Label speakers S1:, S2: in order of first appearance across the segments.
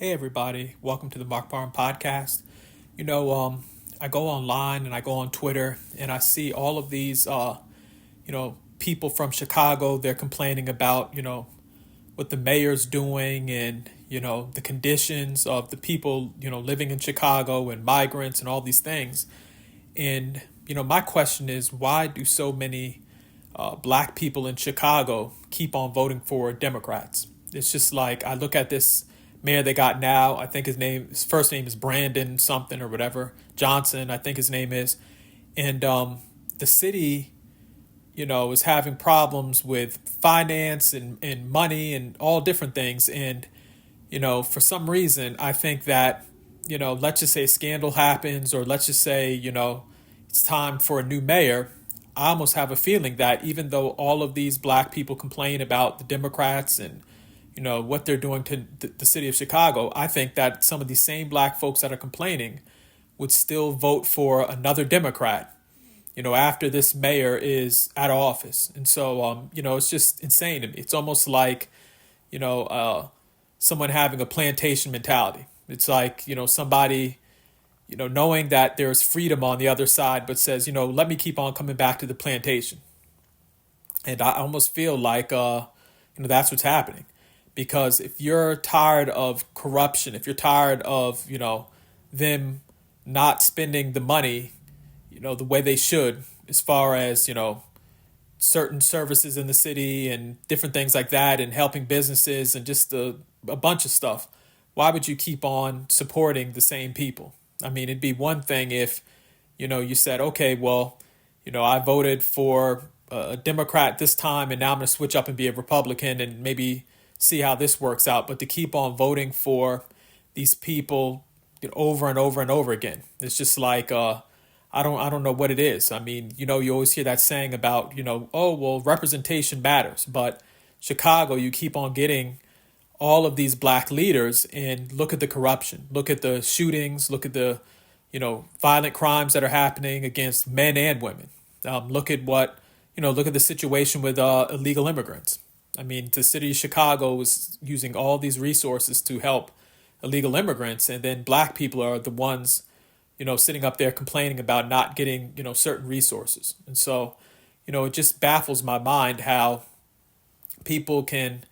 S1: Hey everybody, welcome to the Mark Barn podcast. I go online and I go on Twitter and I see all of these, people from Chicago. They're complaining about, what the mayor's doing and, the conditions of the people, living in Chicago and migrants and all these things. And, my question is, why do so many black people in Chicago keep on voting for Democrats? It's just like I look at this mayor they got now. I think his first name is Brandon something or whatever Johnson. I think his name is, and the city, is having problems with finance and money and all different things. And for some reason, I think that let's just say a scandal happens, or let's just say it's time for a new mayor. I almost have a feeling that even though all of these black people complain about the Democrats and what they're doing to the city of Chicago, I think that some of these same black folks that are complaining would still vote for another Democrat, after this mayor is out of office. And so, it's just insane to me. It's almost like, you know, uh, someone having a plantation mentality. It's like, somebody, knowing that there's freedom on the other side, but says, let me keep on coming back to the plantation. And I almost feel like, that's what's happening. Because if you're tired of corruption, if you're tired of, them not spending the money, the way they should, as far as, certain services in the city and different things like that, and helping businesses and just a bunch of stuff, why would you keep on supporting the same people? I mean, it'd be one thing if, you said, okay, well, I voted for a Democrat this time and now I'm going to switch up and be a Republican and maybe see how this works out. But to keep on voting for these people over and over and over again, it's just like, I don't know what it is. I mean, you always hear that saying about, oh, well, representation matters. But Chicago, you keep on getting all of these black leaders, and look at the corruption, look at the shootings, look at the, violent crimes that are happening against men and women. Look at look at the situation with illegal immigrants. I mean, the city of Chicago is using all these resources to help illegal immigrants, and then black people are the ones, sitting up there complaining about not getting, certain resources. And so, it just baffles my mind how people can,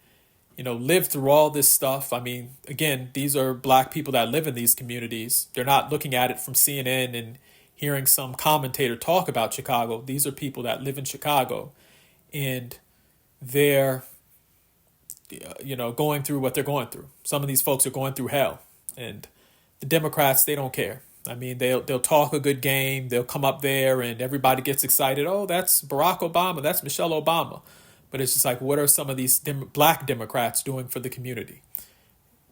S1: live through all this stuff. I mean, again, these are black people that live in these communities. They're not looking at it from CNN and hearing some commentator talk about Chicago. These are people that live in Chicago, and they're, going through what they're going through. Some of these folks are going through hell, and the Democrats, they don't care. I mean, they'll talk a good game. They'll come up there and everybody gets excited. Oh, that's Barack Obama. That's Michelle Obama. But it's just like, what are some of these black Democrats doing for the community?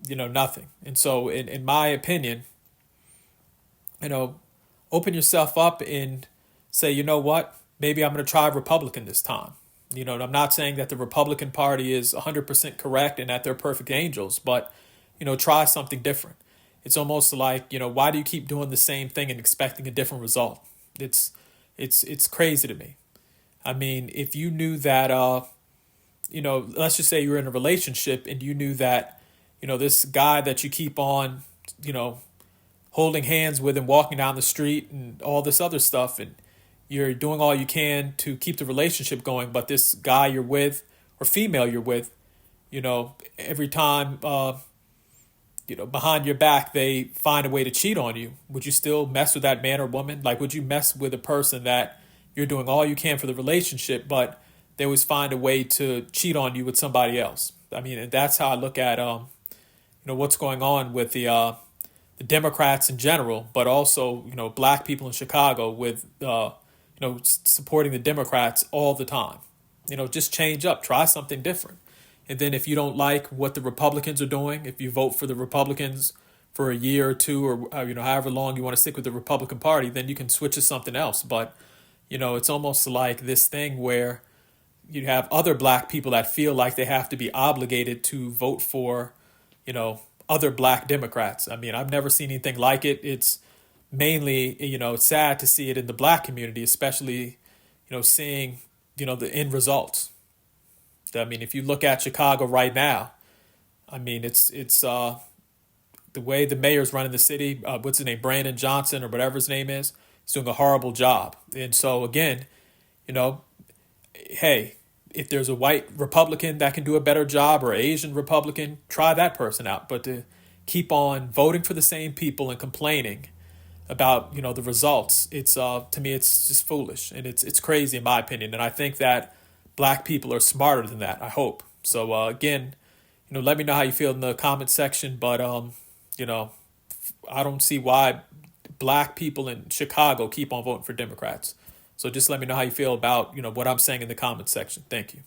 S1: Nothing. And so, in my opinion, open yourself up and say, you know what? Maybe I'm going to try Republican this time. I'm not saying that the Republican Party is 100% correct and that they're perfect angels, but, try something different. It's almost like, why do you keep doing the same thing and expecting a different result? It's crazy to me. I mean, if you knew that, let's just say you're in a relationship and you knew that, this guy that you keep on, holding hands with and walking down the street and all this other stuff, and you're doing all you can to keep the relationship going, but this guy you're with or female you're with, every time, behind your back, they find a way to cheat on you. Would you still mess with that man or woman? Like, would you mess with a person that you're doing all you can for the relationship, but they always find a way to cheat on you with somebody else? I mean, and that's how I look at, what's going on with the Democrats in general, but also, black people in Chicago with, supporting the Democrats all the time. Just change up, try something different. And then if you don't like what the Republicans are doing, if you vote for the Republicans for a year or two, or however long you want to stick with the Republican Party, then you can switch to something else. But it's almost like this thing where you have other black people that feel like they have to be obligated to vote for, other black Democrats. I mean, I've never seen anything like it. It's mainly, it's sad to see it in the black community, especially, seeing, the end results. I mean, if you look at Chicago right now, I mean, it's the way the mayor's running the city, what's his name, Brandon Johnson or whatever his name is, he's doing a horrible job. And so again, you know, hey, if there's a white Republican that can do a better job or Asian Republican, try that person out. But to keep on voting for the same people and complaining about the results, it's to me it's just foolish and it's crazy in my opinion. And I think that black people are smarter than that. I hope so. Again, let me know how you feel in the comment section. But you know, I don't see why black people in Chicago keep on voting for Democrats. So just let me know how you feel about what I'm saying in the comment section. Thank you.